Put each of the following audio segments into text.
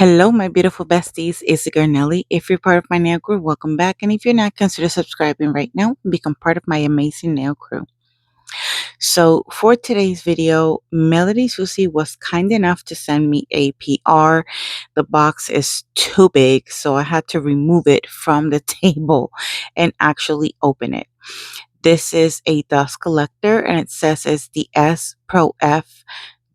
Hello, my beautiful besties. It's the girl Nelly. If you're part of my nail crew, welcome back. And if you're not, consider subscribing right now and become part of my amazing nail crew. So, for today's video, MelodySusie was kind enough to send me a PR. The box is too big, so I had to remove it from the table and actually open it. This is a dust collector, and it says it's the S Pro F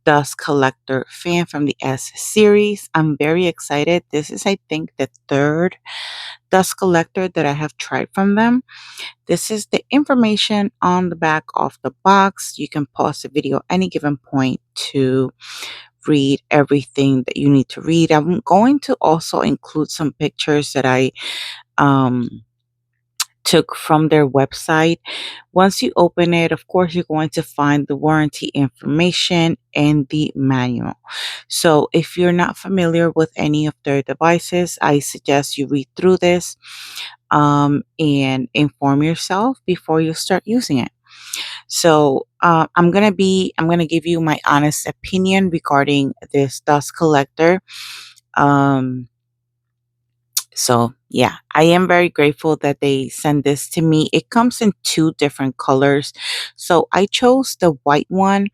dust collector fan from the S series. I'm very excited. This is, I think, the third dust collector that I have tried from them. This is the information on the back of the box. You can pause the video at any given point to read everything that you need to read. I'm going to also include some pictures that I um took from their website. Once you open it, of course, you're going to find the warranty information and the manual. So if you're not familiar with any of their devices, I suggest you read through this and inform yourself before you start using it. So I'm gonna give you my honest opinion regarding this dust collector. Um, so yeah, I am very grateful that they sent this to me. It comes in two different colors. So I chose the white one.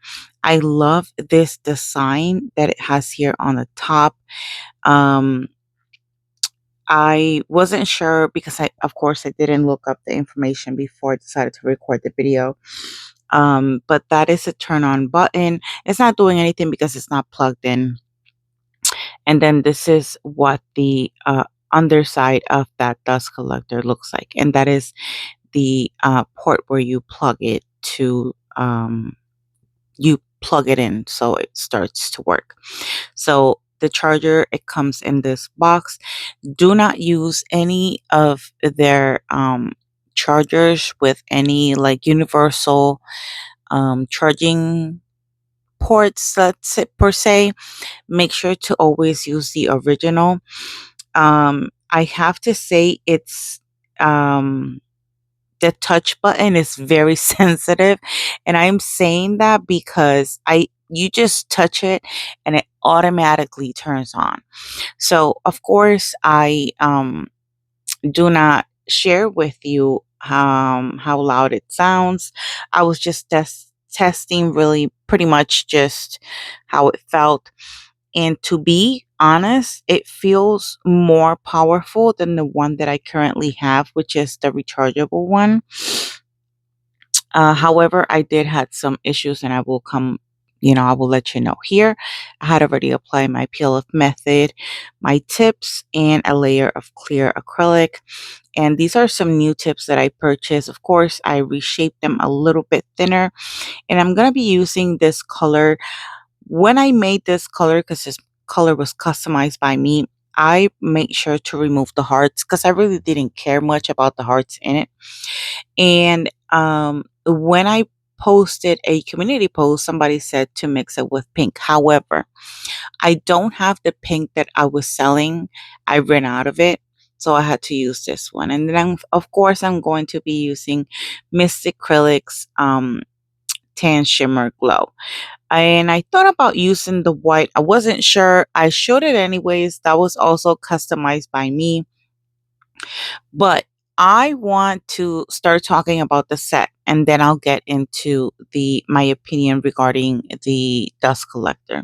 I love this design that it has here on the top. Um, I wasn't sure because of course, I didn't look up the information before I decided to record the video. But that is a turn on button. It's not doing anything because it's not plugged in. And then this is what the underside of that dust collector looks like. And that is the port where you plug it to, you plug it in so it starts to work. So the charger, it comes in this box. Do not use any of their chargers with any like universal charging ports, let's say, per se. Make sure to always use the original. I have to say um, the touch button is very sensitive, and I'm saying that because I you just touch it and it automatically turns on. So of course I do not share with you how loud it sounds. I was just testing really pretty much just how it felt. And to be honest, it feels more powerful than the one that I currently have, which is the rechargeable one. However, I did had some issues, and I will let you know here. I had already applied my peel off method, my tips, and a layer of clear acrylic. And these are some new tips that I purchased. Of course, I reshaped them a little bit thinner, and I'm going to be using this color. When I made this color, because this color was customized by me, I made sure to remove the hearts because I really didn't care much about the hearts in it. And when I posted a community post, somebody said to mix it with pink. However, I don't have the pink that I was selling. I ran out of it. So I had to use this one. And then, of course, I'm going to be using Mystic Acrylics Tan Shimmer Glow. And I thought about using the white. I wasn't sure. I showed it anyways. That was also customized by me. But I want to start talking about the set, and then I'll get into the my opinion regarding the dust collector.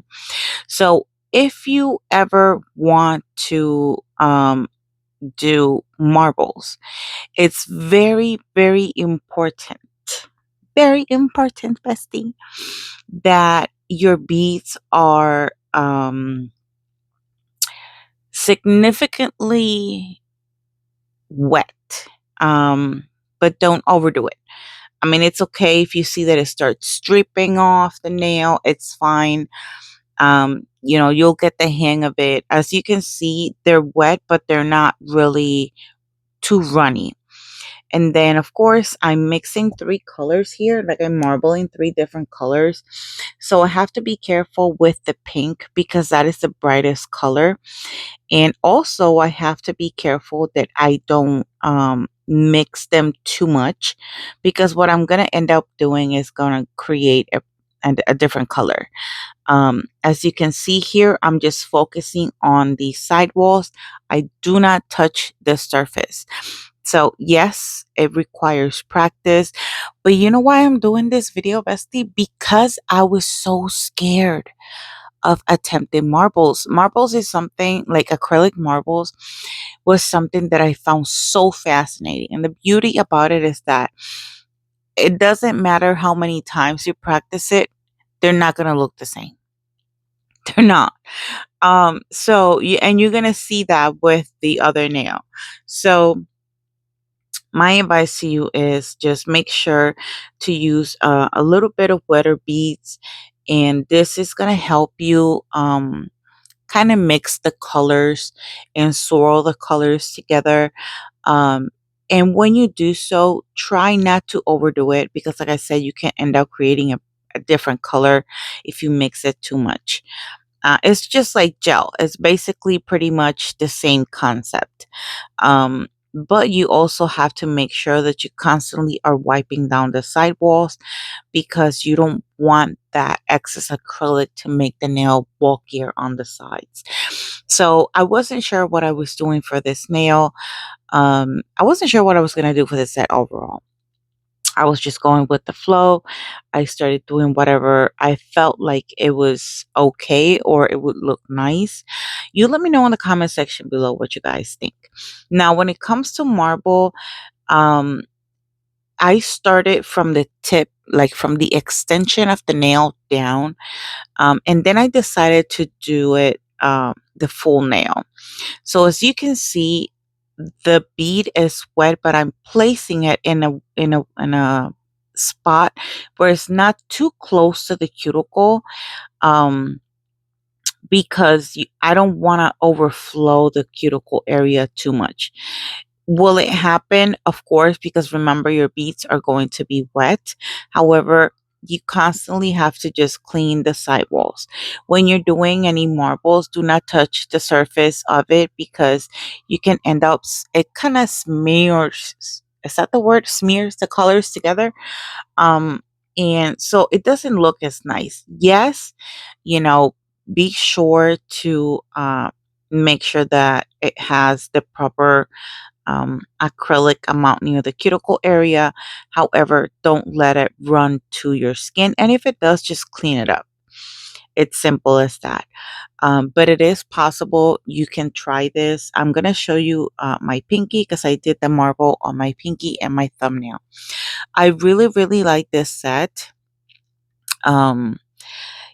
So if you ever want to do marbles, it's very, very important. Very important, bestie, that your beads are significantly wet, um, but don't overdo it. I mean, it's okay if you see that it starts dripping off the nail, it's fine. You'll get the hang of it. As you can see, they're wet, but they're not really too runny. And then, of course, I'm mixing three colors here, like I'm marbling three different colors. So I have to be careful with the pink because that is the brightest color. And also, I have to be careful that I don't mix them too much because what I'm going to end up doing is going to create and a different color. As you can see here, I'm just focusing on the sidewalls. I do not touch the surface. So yes, it requires practice. But you know why I'm doing this video, bestie? Because I was so scared of attempting marbles. Marbles is something like acrylic marbles was something that I found so fascinating. And the beauty about it is that it doesn't matter how many times you practice it, they're not going to look the same. They're not. So you, and you're going to see that with the other nail. So my advice to you is just make sure to use a little bit of wetter beads, and this is going to help you kind of mix the colors and swirl the colors together. Um, and when you do so, try not to overdo it because, like I said, you can end up creating a different color if you mix it too much. It's just like gel. It's basically pretty much the same concept. But you also have to make sure that you constantly are wiping down the sidewalls because you don't want that excess acrylic to make the nail bulkier on the sides. So I wasn't sure what I was doing for this nail. I wasn't sure what I was going to do for the set overall. I was just going with the flow. I started doing whatever I felt like it was okay or it would look nice. You let me know in the comment section below what you guys think. Now, when it comes to marble, um, I started from the tip, like from the extension of the nail down, and then I decided to do it the full nail. So as you can see, the bead is wet, but I'm placing it in a spot where it's not too close to the cuticle, um, because I don't want to overflow the cuticle area too much. Will it happen? Of course, because remember your beads are going to be wet. However, you constantly have to just clean the sidewalls. When you're doing any marbles, do not touch the surface of it because you can end up, it kind of smears. Is that the word? Smears the colors together. Um, and so it doesn't look as nice. Yes, you know, be sure to make sure that it has the proper acrylic amount near the cuticle area. However, don't let it run to your skin. And if it does, just clean it up. It's simple as that. But it is possible. You can try this. I'm going to show you my pinky because I did the marble on my pinky and my thumbnail. I really, really like this set. Um,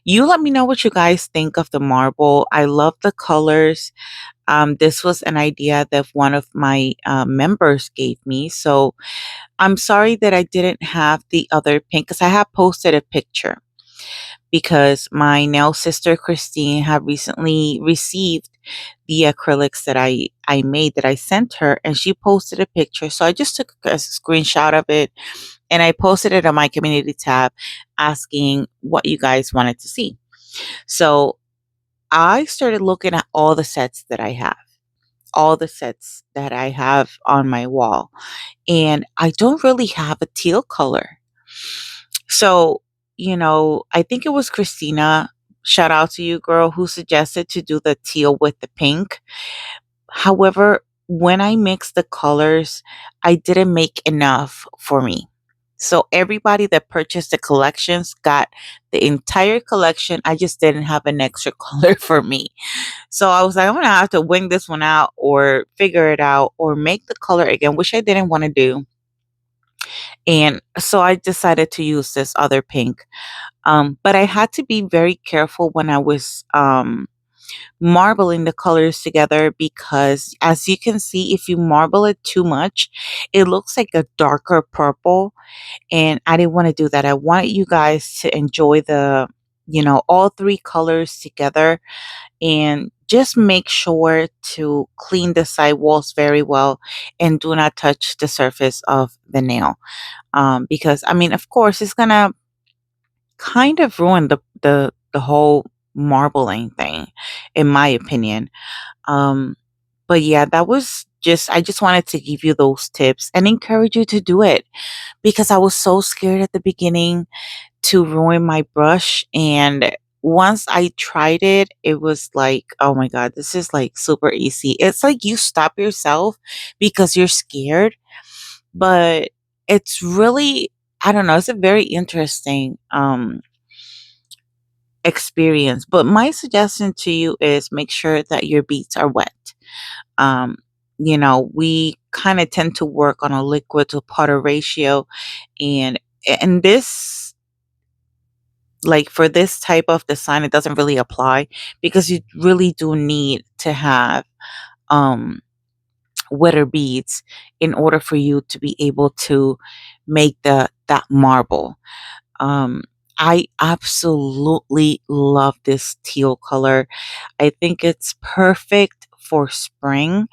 you let me know what you guys think of the marble. I love the colors. This was an idea that one of my members gave me. So I'm sorry that I didn't have the other pink because I have posted a picture because my nail sister Christine had recently received the acrylics that I made that I sent her, and she posted a picture. So I just took a screenshot of it and I posted it on my community tab asking what you guys wanted to see. So I started looking at all the sets that I have on my wall, and I don't really have a teal color. So, I think it was Christina, shout out to you, girl, who suggested to do the teal with the pink. However, when I mixed the colors, I didn't make enough for me. So everybody that purchased the collections got the entire collection. I just didn't have an extra color for me. So I was like, I'm gonna have to wing this one out or figure it out or make the color again, which I didn't want to do. And so I decided to use this other pink. But I had to be very careful when I was marbling the colors together because, as you can see, if you marble it too much, it looks like a darker purple. And I didn't want to do that. I wanted you guys to enjoy all three colors together, and just make sure to clean the sidewalls very well and do not touch the surface of the nail. Because I mean, of course, it's gonna kind of ruin the whole marbling thing, in my opinion. Um, but yeah, that was just I just wanted to give you those tips and encourage you to do it, because I was so scared at the beginning to ruin my brush. And once I tried it, it was like, oh my God, this is like super easy. It's like you stop yourself because you're scared, but it's really, I don't know, it's a very interesting experience. But my suggestion to you is make sure that your beads are wet. Um, we kind of tend to work on a liquid to powder ratio, and this, like for this type of design, it doesn't really apply, because you really do need to have um wetter beads in order for you to be able to make that marble. um I absolutely love this teal color. I think it's perfect for spring.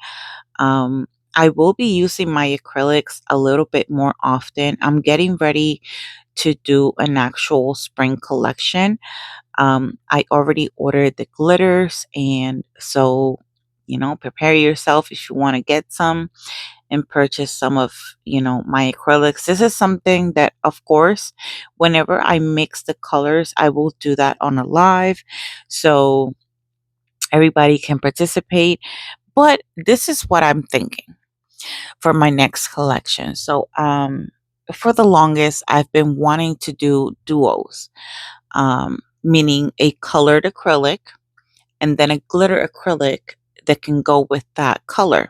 I will be using my acrylics a little bit more often. I'm getting ready to do an actual spring collection. I already ordered the glitters, and so, prepare yourself if you want to get some and purchase some of, my acrylics. This is something that, of course, whenever I mix the colors, I will do that on a live, so everybody can participate. But this is what I'm thinking for my next collection. So, for the longest, I've been wanting to do duos, meaning a colored acrylic and then a glitter acrylic that can go with that color.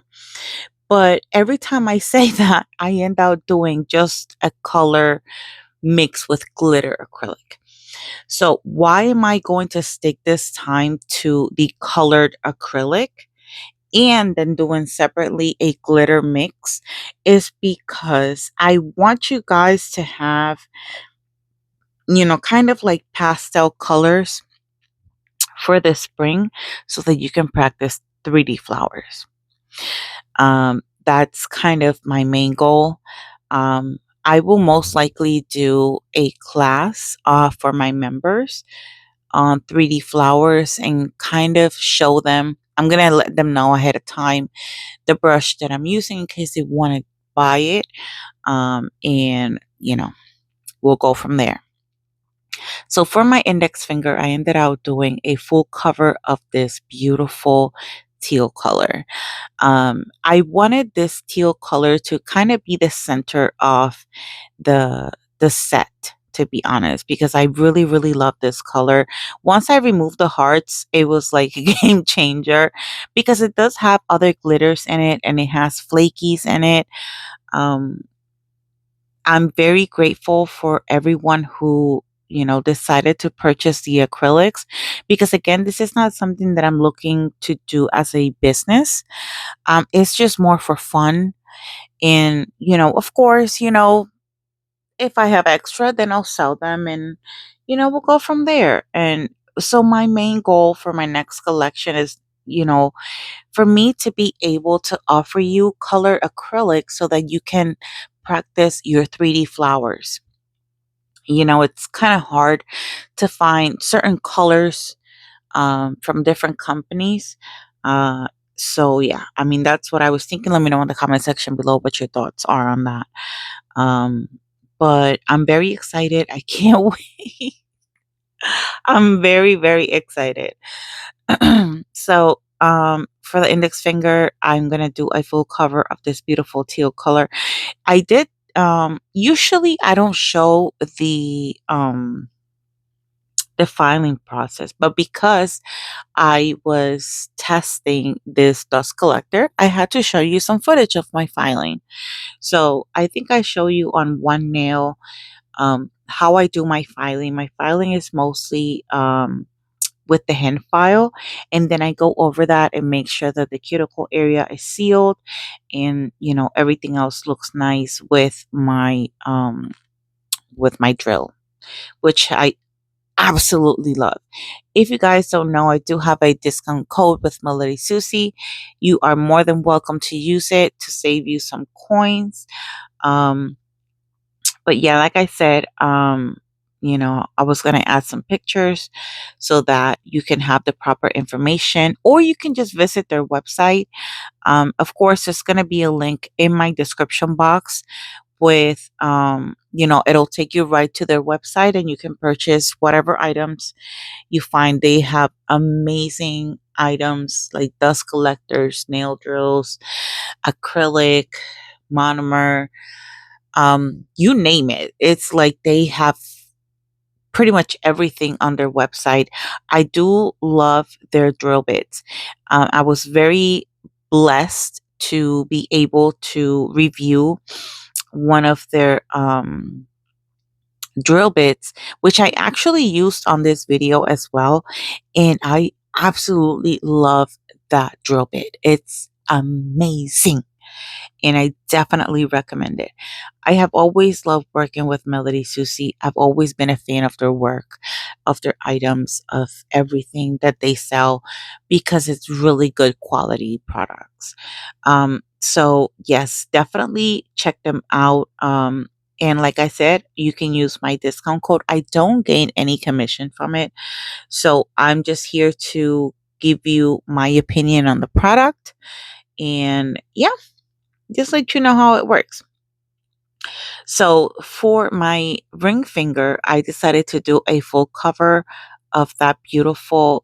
But every time I say that, I end up doing just a color mixed with glitter acrylic. So, why am I going to stick this time to the colored acrylic and then doing separately a glitter mix? Is because I want you guys to have, kind of like pastel colors for the spring, so that you can practice 3D flowers. That's kind of my main goal. I will most likely do a class for my members on 3D flowers and kind of show them. I'm going to let them know ahead of time the brush that I'm using in case they want to buy it. And, we'll go from there. So for my index finger, I ended up doing a full cover of this beautiful teal color. I wanted this teal color to kind of be the center of the the set, to be honest, because I really, really love this color. Once I removed the hearts, it was like a game changer, because it does have other glitters in it and it has flakies in it. Um, I'm very grateful for everyone who, decided to purchase the acrylics, because again, this is not something that I'm looking to do as a business. It's just more for fun. And, of course, if I have extra, then I'll sell them, and, we'll go from there. And so my main goal for my next collection is, for me to be able to offer you color acrylic so that you can practice your 3D flowers. It's kind of hard to find certain colors from different companies. Uh, so yeah, I mean, that's what I was thinking. Let me know in the comment section below what your thoughts are on that. Um, but I'm very excited. I can't wait. I'm very, very excited. So, for the index finger, I'm gonna do a full cover of this beautiful teal color. I did. Usually, I don't show the filing process, but because I was testing this dust collector, I had to show you some footage of my filing. So I think I show you on one nail how I do my filing. My filing is mostly with the hand file, and then I go over that and make sure that the cuticle area is sealed, and everything else looks nice with my drill, which I absolutely love. If you guys don't know, I do have a discount code with MelodySusie. You are more than welcome to use it to save you some coins. Um, but yeah, like I said, I was going to add some pictures so that you can have the proper information, or you can just visit their website. Of course, there's going to be a link in my description box with, it'll take you right to their website and you can purchase whatever items you find. They have amazing items like dust collectors, nail drills, acrylic, monomer, you name it. It's like they have pretty much everything on their website. I do love their drill bits. I was very blessed to be able to review one of their drill bits, which I actually used on this video as well. And I absolutely love that drill bit. It's amazing. And I definitely recommend it. I have always loved working with MelodySusie. I've always been a fan of their work, of their items, of everything that they sell because it's really good quality products. So yes, definitely check them out. And like I said, you can use my discount code. I don't gain any commission from it. So I'm just here to give you my opinion on the product. And yeah, just let you know how it works. So for my ring finger, I decided to do a full cover of that beautiful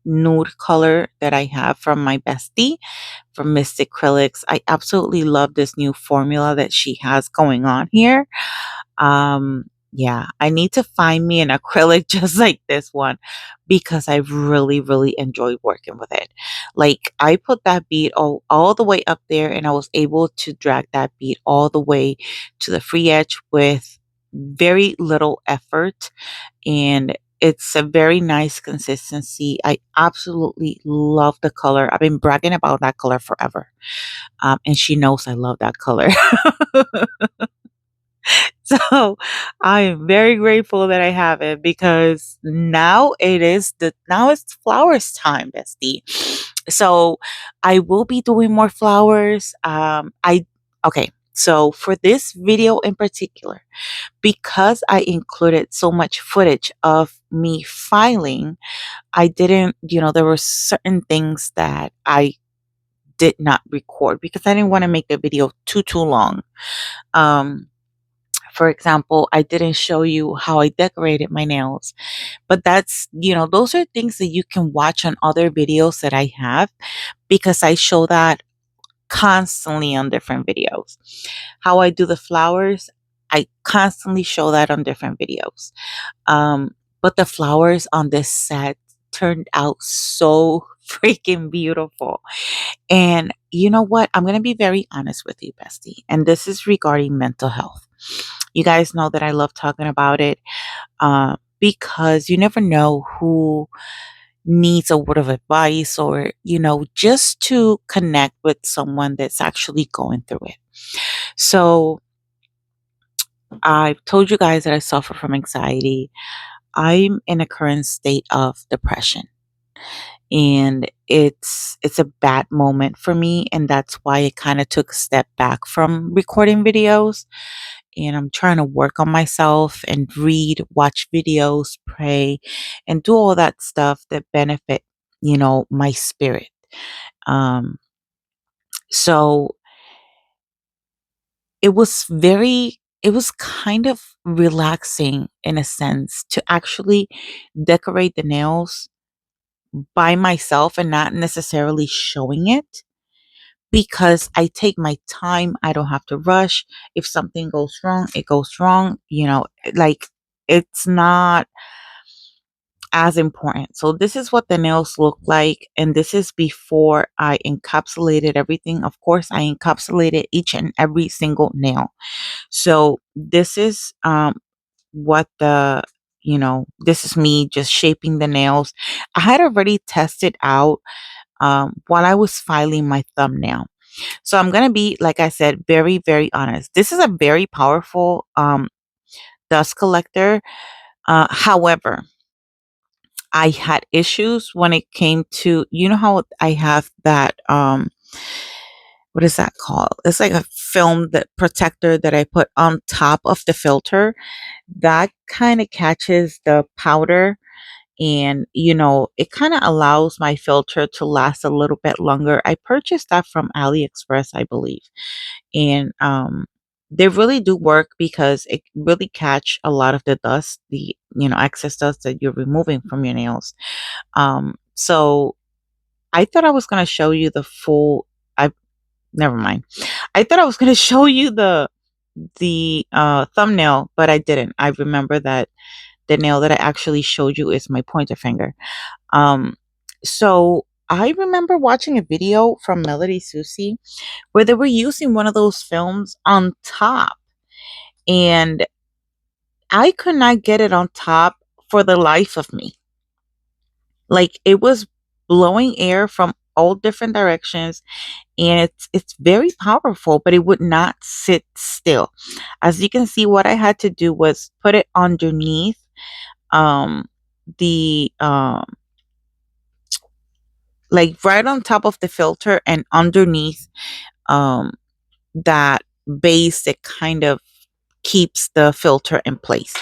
nude color that I have from my bestie from Mystic Acrylics. I absolutely love this new formula that she has going on here. Yeah, I need to find me an acrylic just like this one because I really, really enjoy working with it. Like I put that bead all the way up there and I was able to drag that bead all the way to the free edge with very little effort. And it's a very nice consistency. I absolutely love the color. I've been bragging about that color forever. And she knows I love that color. So I am very grateful that I have it because now it's flowers time, bestie. So I will be doing more flowers. I okay. So for this video in particular, because I included so much footage of me filing, I didn't, there were certain things that I did not record because I didn't want to make the video too long. Um, for example, I didn't show you how I decorated my nails, but those are things that you can watch on other videos that I have because I show that constantly on different videos. How I do the flowers, I constantly show that on different videos. But the flowers on this set turned out so freaking beautiful. And you know what? I'm going to be very honest with you, bestie. And this is regarding mental health. You guys know that I love talking about it because you never know who needs a word of advice or, just to connect with someone that's actually going through it. So I've told you guys that I suffer from anxiety. I'm in a current state of depression. And it's a bad moment for me, and that's why I kind of took a step back from recording videos. And I'm trying to work on myself and read, watch videos, pray, and do all that stuff that benefit, my spirit. Um, so it was kind of relaxing in a sense to actually decorate the nails by myself and not necessarily showing it because I take my time. I don't have to rush. If something goes wrong, it goes wrong. Like it's not as important. So this is what the nails look like. And this is before I encapsulated everything. Of course, I encapsulated each and every single nail. So this is what this is me just shaping the nails. I had already tested out while I was filing my thumbnail. So I'm going to be, like I said, very, very honest. This is a very powerful dust collector. However, I had issues when it came to, how I have that what is that called? It's like a film that protector that I put on top of the filter that kind of catches the powder, and it kind of allows my filter to last a little bit longer. I purchased that from AliExpress, I believe. And they really do work because it really catch a lot of the dust, the excess dust that you're removing from your nails. So I thought I was going to show you the full, I never mind. I thought I was going to show you the thumbnail, but I didn't. I remember that the nail that I actually showed you is my pointer finger. Um, so I remember watching a video from MelodySusie where they were using one of those films on top, and I could not get it on top for the life of me. Like, it was blowing air from all different directions, and it's very powerful, but it would not sit still. As you can see, what I had to do was put it underneath um the like right on top of the filter and underneath um that base that kind of keeps the filter in place.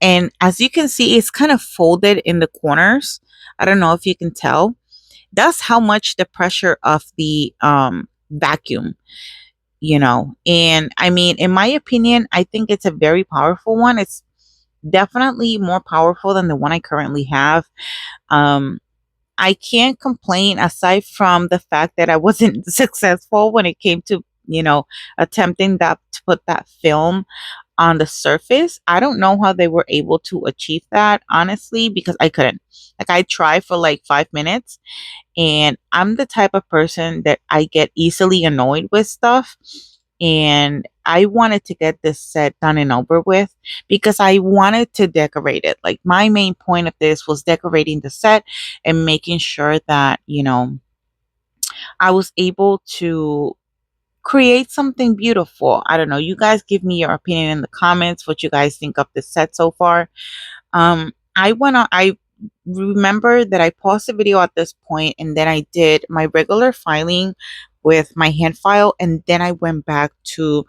And as you can see, it's kind of folded in the corners. I don't know if you can tell. That's how much the pressure of the vacuum, and I mean, in my opinion, I think it's a very powerful one. It's definitely more powerful than the one I currently have. um I can't complain, aside from the fact that I wasn't successful when it came to, attempting that to put that film on the surface. I don't know how they were able to achieve that, honestly, because I couldn't. Like, I tried for like 5 minutes, and I'm the type of person that I get easily annoyed with stuff. And I wanted to get this set done and over with because I wanted to decorate it. Like, my main point of this was decorating the set and making sure that, I was able to create something beautiful. I don't know. You guys give me your opinion in the comments, what you guys think of the set so far. I remember that I paused the video at this point, and then I did my regular filing with my hand file, and then I went back to,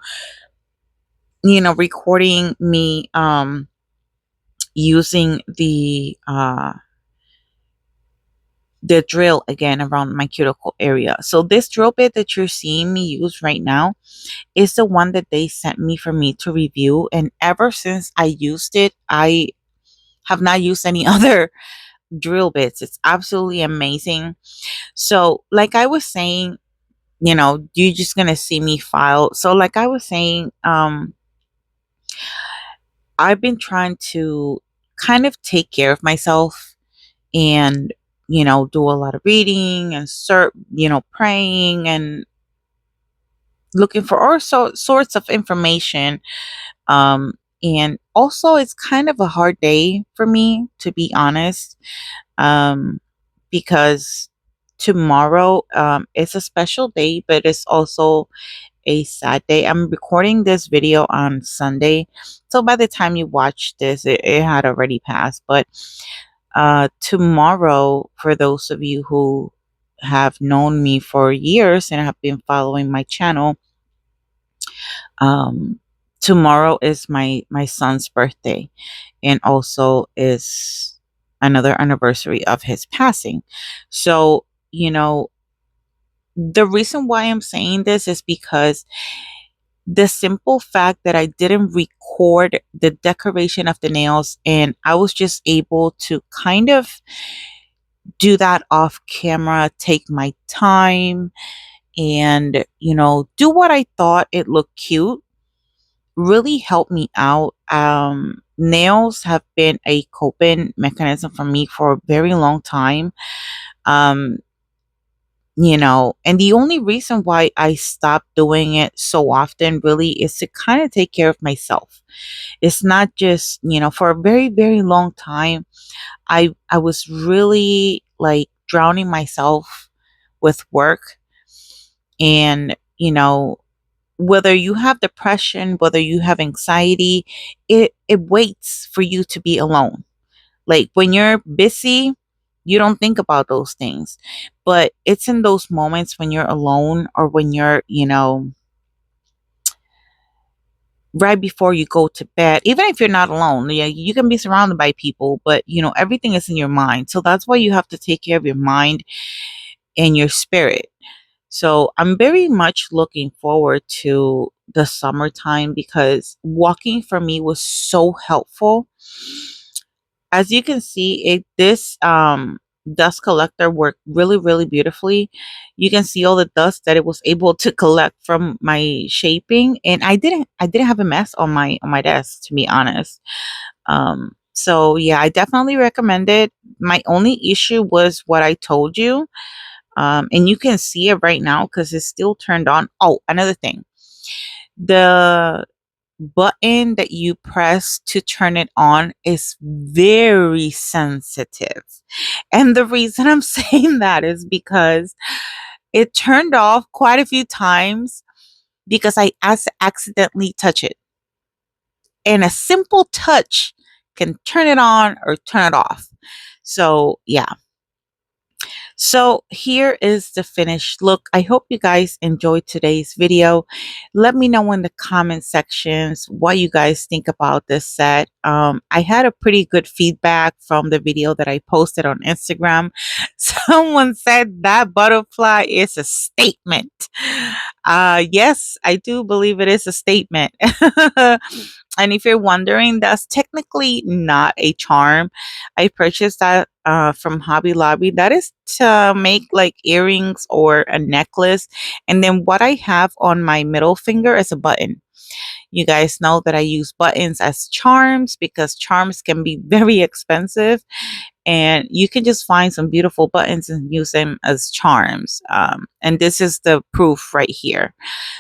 recording me using the drill again around my cuticle area. So this drill bit that you're seeing me use right now is the one that they sent me for me to review, and ever since I used it, I have not used any other drill bits. It's absolutely amazing. So, like I was saying, you're just gonna see me file. So, like I was saying, I've been trying to kind of take care of myself and, do a lot of reading and praying and looking for all sorts of information. And also, it's kind of a hard day for me, to be honest, um, because tomorrow it's a special day, but it's also a sad day. I'm recording this video on Sunday, so by the time you watch this, it had already passed. But tomorrow, for those of you who have known me for years and have been following my channel, um, tomorrow is my son's birthday, and also is another anniversary of his passing. So, the reason why I'm saying this is because the simple fact that I didn't record the decoration of the nails, and I was just able to kind of do that off camera, take my time, and, do what I thought it looked cute, really helped me out. Nails have been a coping mechanism for me for a very long time. Um, and the only reason why I stopped doing it so often really is to kind of take care of myself. It's not just, for a very, very long time, I was really like drowning myself with work. And, whether you have depression, whether you have anxiety, it waits for you to be alone. Like, when you're busy, You don't think about those things. But it's in those moments when you're alone, or when you're, right before you go to bed, even if you're not alone, yeah, you can be surrounded by people, but everything is in your mind. So that's why you have to take care of your mind and your spirit. So I'm very much looking forward to the summertime, because walking for me was so helpful. As you can see, this dust collector worked really, really beautifully. You can see all the dust that it was able to collect from my shaping, and I didn't have a mess on my desk, to be honest. So yeah, I definitely recommend it. My only issue was what I told you. And you can see it right now because it's still turned on. Oh, another thing, the button that you press to turn it on is very sensitive. And the reason I'm saying that is because it turned off quite a few times because I accidentally touch it. And a simple touch can turn it on or turn it off. So, yeah. So here is the finished look. I hope you guys enjoyed today's video. Let me know in the comment sections what you guys think about this set. I had a pretty good feedback from the video that I posted on Instagram. Someone said that butterfly is a statement. Yes, I do believe it is a statement. And if you're wondering, that's technically not a charm. I purchased that from Hobby Lobby. That is to make like earrings or a necklace. And then what I have on my middle finger is a button. You guys know that I use buttons as charms because charms can be very expensive. And you can just find some beautiful buttons and use them as charms. And this is the proof right here.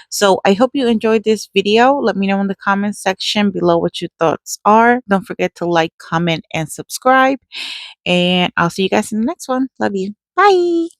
So I hope you enjoyed this video. Let me know in the comment section below what your thoughts are. Don't forget to like, comment, and subscribe. And I'll see you guys in the next one. Love you. Bye.